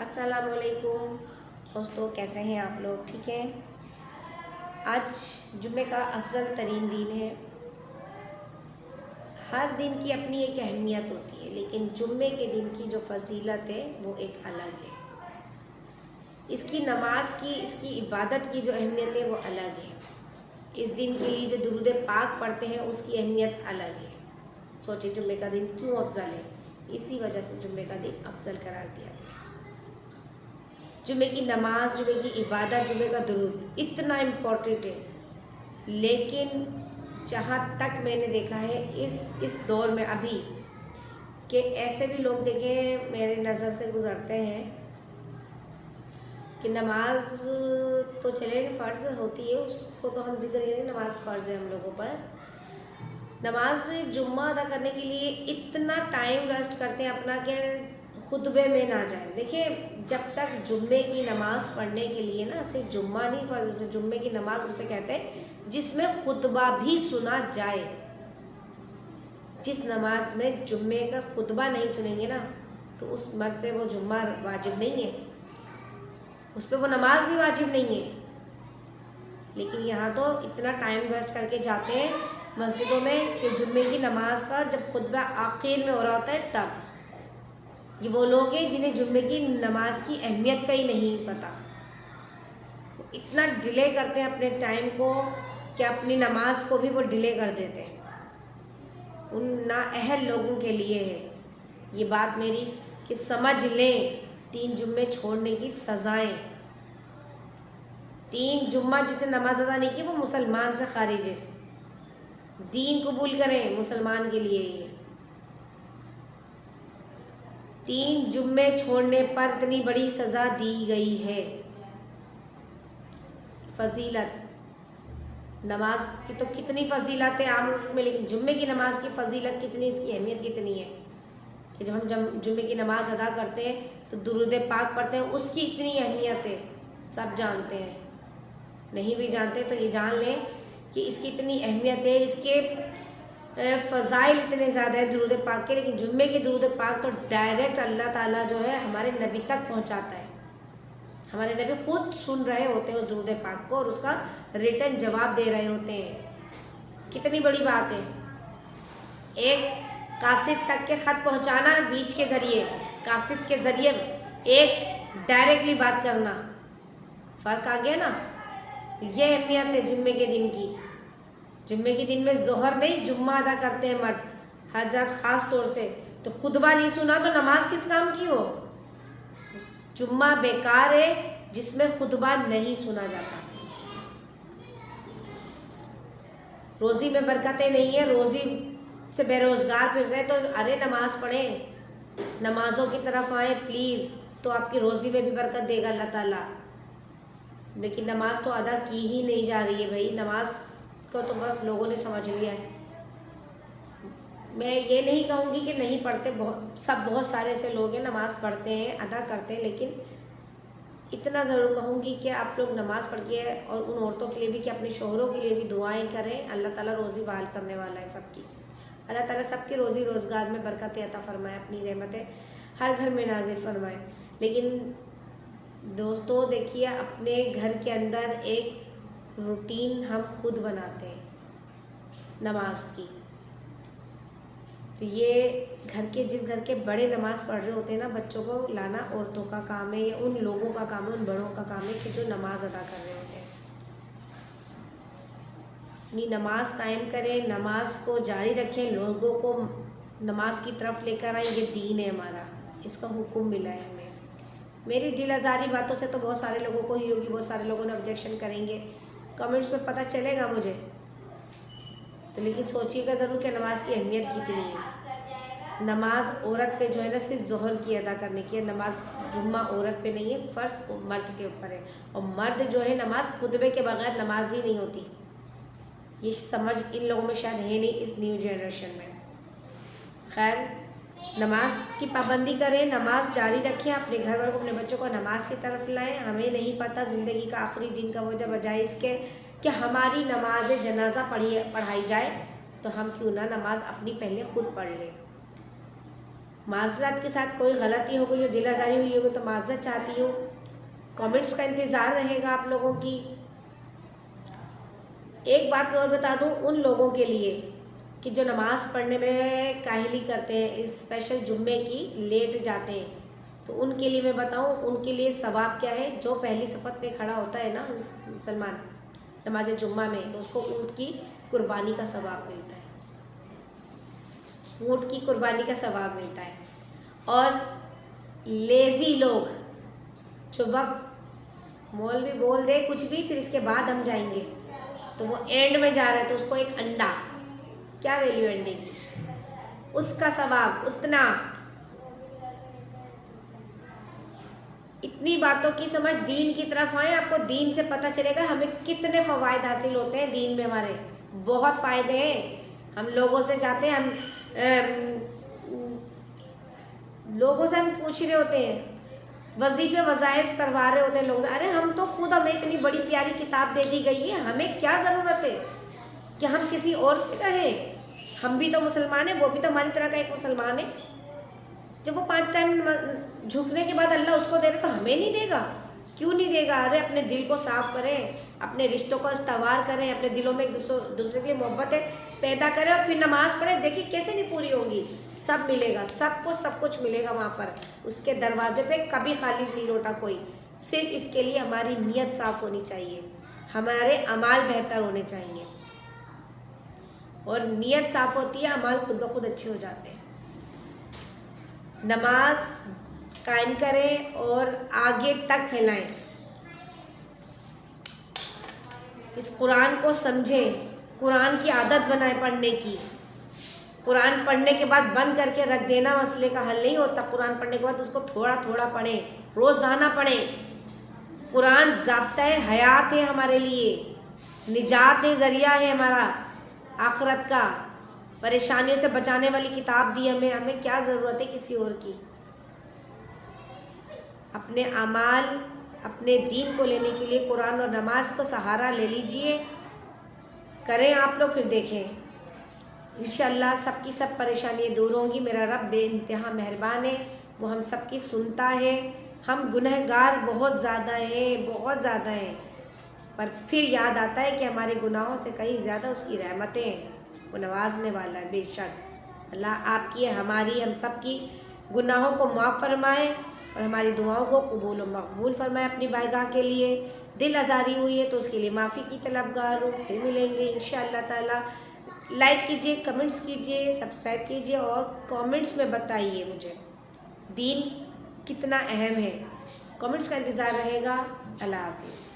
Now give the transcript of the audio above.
السلام علیکم دوستوں، کیسے ہیں آپ لوگ؟ ٹھیک ہیں؟ آج جمعے کا افضل ترین دن ہے۔ ہر دن کی اپنی ایک اہمیت ہوتی ہے، لیکن جمعے کے دن کی جو فضیلت ہے وہ ایک الگ ہے۔ اس کی نماز کی، اس کی عبادت کی جو اہمیت ہے وہ الگ ہے۔ اس دن کے لیے جو درود پاک پڑھتے ہیں اس کی اہمیت الگ ہے۔ سوچے جمعے کا دن کیوں افضل ہے؟ اسی وجہ سے جمعے کا دن افضل قرار دیا گیا۔ جمعے کی نماز، جمعے کی عبادت، جمعے کا درود اتنا امپورٹنٹ ہے، لیکن جہاں تک میں نے دیکھا ہے اس دور میں ابھی کہ ایسے بھی لوگ دیکھیں میرے نظر سے گزرتے ہیں کہ نماز تو چلے فرض ہوتی ہے، اس کو تو ہم ذکر کریں، نماز فرض ہے ہم لوگوں پر۔ نماز جمعہ ادا کرنے کے لیے اتنا ٹائم ویسٹ کرتے ہیں اپنا کہ خطبے میں نہ جائیں۔ دیکھیں، جب تک جمعے کی نماز پڑھنے کے لیے نا، صرف جمعہ نہیں فرض، جمعے کی نماز اسے کہتے ہیں جس میں خطبہ بھی سنا جائے۔ جس نماز میں جمعے کا خطبہ نہیں سنیں گے نا تو اس مرد پہ وہ جمعہ واجب نہیں ہے، اس پہ وہ نماز بھی واجب نہیں ہے۔ لیکن یہاں تو اتنا ٹائم ویسٹ کر کے جاتے ہیں مسجدوں میں کہ جمعے کی نماز کا جب خطبہ آخر میں ہو رہا ہوتا ہے تب۔ یہ وہ لوگ ہیں جنہیں جمعے کی نماز کی اہمیت کا ہی نہیں پتہ، اتنا ڈیلے کرتے ہیں اپنے ٹائم کو کہ اپنی نماز کو بھی وہ ڈیلے کر دیتے ہیں۔ ان نااہل لوگوں کے لیے ہے یہ بات میری کہ سمجھ لیں 3 جمعے چھوڑنے کی سزائیں۔ 3 جمعہ جسے نماز ادا نہیں کی وہ مسلمان سے خارج ہے۔ دین قبول کریں مسلمان کے لیے یہ 3 جمعے چھوڑنے پر اتنی بڑی سزا دی گئی ہے۔ فضیلت نماز کی تو کتنی فضیلت ہے عام میں، لیکن جمعے کی نماز کی فضیلت کتنی، اس کی اہمیت کتنی ہے کہ جب ہم جمعے کی نماز ادا کرتے ہیں تو درود پاک پڑھتے ہیں، اس کی اتنی اہمیت ہے، سب جانتے ہیں۔ نہیں بھی جانتے تو یہ جان لیں کہ اس کی اتنی اہمیت ہے، اس کے فضائل اتنے زیادہ ہیں درود پاک کے۔ لیکن جمعے کے درود پاک تو ڈائریکٹ اللہ تعالیٰ جو ہے ہمارے نبی تک پہنچاتا ہے۔ ہمارے نبی خود سن رہے ہوتے ہیں اس درود پاک کو اور اس کا ریٹن جواب دے رہے ہوتے ہیں۔ کتنی بڑی بات ہے، ایک قاصد تک کے خط پہنچانا بیچ کے ذریعے، قاصد کے ذریعے ایک ڈائریکٹلی بات کرنا، فرق آ گیا نا۔ یہ اہمیت ہے جمعے کے دن کی۔ جمعے کے دن میں ظہر نہیں، جمعہ ادا کرتے ہیں مرد حضرات خاص طور سے، تو خطبہ نہیں سنا تو نماز کس کام کی ہو؟ جمعہ بیکار ہے جس میں خطبہ نہیں سنا جاتا۔ روزی میں برکتیں نہیں ہیں، روزی سے بے روزگار پھر رہے تو ارے نماز پڑھیں، نمازوں کی طرف آئیں پلیز، تو آپ کی روزی میں بھی برکت دے گا اللہ تعالیٰ۔ لیکن نماز تو ادا کی ہی نہیں جا رہی ہے بھائی، نماز کو تو بس لوگوں نے سمجھ لیا ہے۔ میں یہ نہیں کہوں گی کہ نہیں پڑھتے، بہت سارے ایسے لوگ ہیں نماز پڑھتے ہیں، ادا کرتے ہیں، لیکن اتنا ضرور کہوں گی کہ آپ لوگ نماز پڑھ کے اور ان عورتوں کے لیے بھی کہ اپنے شوہروں کے لیے بھی دعائیں کریں، اللہ تعالیٰ روزی بحال کرنے والا ہے سب کی۔ اللہ تعالیٰ سب کے روزی روزگار میں برکت عطا فرمائے، اپنی رحمتیں ہر گھر میں نازل فرمائے۔ لیکن دوستو دیکھیے، اپنے گھر کے اندر ایک روٹین ہم خود بناتے ہیں نماز کی، تو یہ جس گھر کے بڑے نماز پڑھ رہے ہوتے ہیں نا، بچوں کو لانا عورتوں کا کام ہے یا ان لوگوں کا کام ہے، ان بڑوں کا کام ہے کہ جو نماز ادا کر رہے ہوتے ہیں۔ اپنی نماز قائم کریں، نماز کو جاری رکھیں، لوگوں کو نماز کی طرف لے کر آئیں، یہ دین ہے ہمارا، اس کا حکم ملا ہے ہمیں۔ میری دل آزاری باتوں سے تو بہت سارے لوگوں کو ہی ہوگی، بہت سارے لوگوں نے آبجیکشن کریں گے، کمنٹس میں پتہ چلے گا مجھے تو، لیکن سوچیے گا ضرور کہ نماز کی اہمیت کتنی ہے۔ نماز عورت پہ جو ہے نا صرف ظہر کی ادا کرنے کی ہے، نماز جمعہ عورت پہ نہیں ہے، فرض مرد کے اوپر ہے، اور مرد جو ہے نماز خطبے کے بغیر نماز ہی نہیں ہوتی۔ یہ سمجھ ان لوگوں میں شاید ہے نہیں، اس نیو جنریشن میں۔ خیر، نماز کی پابندی کریں، نماز جاری رکھیں، اپنے گھر والوں کو، اپنے بچوں کو نماز کی طرف لائیں۔ ہمیں نہیں پتہ زندگی کا آخری دن کا وہ جب بجائے اس کے کہ ہماری نماز جنازہ پڑھائی جائے تو ہم کیوں نہ نماز اپنی پہلے خود پڑھ لیں۔ معذرت کے ساتھ کوئی غلطی ہو گئی ہو، دل آزاری ہوئی ہوگی تو معذرت چاہتی ہوں. کامنٹس کا انتظار رہے گا آپ لوگوں کی. ایک بات میں اور بتا دوں ان لوگوں کے لیے کہ جو نماز پڑھنے میں کاہلی کرتے ہیں، اسپیشل جمعے کی لیٹ جاتے ہیں، تو ان کے لیے میں بتاؤں ان کے لیے ثواب کیا ہے. جو پہلی صفت پہ کھڑا ہوتا ہے نا مسلمان نماز جمعہ میں، تو اس کو اونٹ کی قربانی کا ثواب ملتا ہے. اونٹ کی قربانی کا ثواب ملتا ہے. اور لیزی لوگ جو وقت مولوی بول دے کچھ بھی پھر اس کے بعد ہم جائیں گے، تو وہ اینڈ میں جا رہا ہے تو اس کو ایک انڈا، کیا ویلیو انڈے کی، اس کا ثواب اتنا. اتنی باتوں کی سمجھ دین کی طرف آئیں، آپ کو دین سے پتہ چلے گا ہمیں کتنے فوائد حاصل ہوتے ہیں. دین میں ہمارے بہت فائدے ہیں. ہم لوگوں سے جاتے ہیں، لوگوں سے ہم پوچھ رہے ہوتے ہیں، وظیفے وظائف کروا رہے ہوتے ہیں لوگ. ارے ہم تو خود، ہمیں اتنی بڑی پیاری کتاب دے دی گئی ہے، ہمیں کیا ضرورت ہے کہ ہم کسی اور سے کہیں. ہم بھی تو مسلمان ہیں، وہ بھی تو ہماری طرح کا ایک مسلمان ہے. جب وہ 5 ٹائم جھکنے کے بعد اللہ اس کو دے رہا تو ہمیں نہیں دے گا؟ کیوں نہیں دے گا؟ ارے اپنے دل کو صاف کریں، اپنے رشتوں کو استوار کریں، اپنے دلوں میں ایک دوسرے کے لیے محبت پیدا کریں اور پھر نماز پڑھیں. دیکھیں کیسے نہیں پوری ہوگی. سب ملے گا، سب کچھ ملے گا وہاں پر. اس کے دروازے پہ کبھی خالی نہیں لوٹا کوئی. صرف اس کے لیے ہماری نیت صاف ہونی چاہیے، ہمارے اعمال بہتر ہونے چاہیے. اور نیت صاف ہوتی ہے، اعمال خود بخود اچھے ہو جاتے ہیں. نماز قائم کریں اور آگے تک پھیلائیں. اس قرآن کو سمجھیں، قرآن کی عادت بنائیں پڑھنے کی. قرآن پڑھنے کے بعد بند کر کے رکھ دینا مسئلے کا حل نہیں ہوتا. قرآن پڑھنے کے بعد اس کو تھوڑا تھوڑا پڑھیں، روزانہ پڑھیں. قرآن ضابطۂ حیات ہے ہمارے لیے، نجات ذریعہ ہے ہمارا آخرت کا. پریشانیوں سے بچانے والی کتاب دی ہمیں کیا ضرورت ہے کسی اور کی. اپنے اعمال، اپنے دین کو لینے کے لیے قرآن اور نماز کا سہارا لے لیجئے. کریں آپ لوگ، پھر دیکھیں انشاءاللہ سب کی سب پریشانیاں دور ہوں گی. میرا رب بے انتہا مہربان ہے، وہ ہم سب کی سنتا ہے. ہم گنہگار بہت زیادہ ہیں، پر پھر یاد آتا ہے کہ ہمارے گناہوں سے کہیں زیادہ اس کی رحمتیں ہیں. وہ نوازنے والا ہے بے شک. اللہ آپ کی، ہماری، ہم سب کی گناہوں کو معاف فرمائے اور ہماری دعاؤں کو قبول و مقبول فرمائے اپنی بارگاہ کے لیے. دل آزاری ہوئی ہے تو اس کے لیے معافی کی طلبگار ہوں. پھر ملیں گے انشاءاللہ تعالی. لائک کیجئے، کمنٹس کیجئے، سبسکرائب کیجئے اور کامنٹس میں بتائیے مجھے دین کتنا اہم ہے. کامنٹس کا انتظار رہے گا. اللہ حافظ.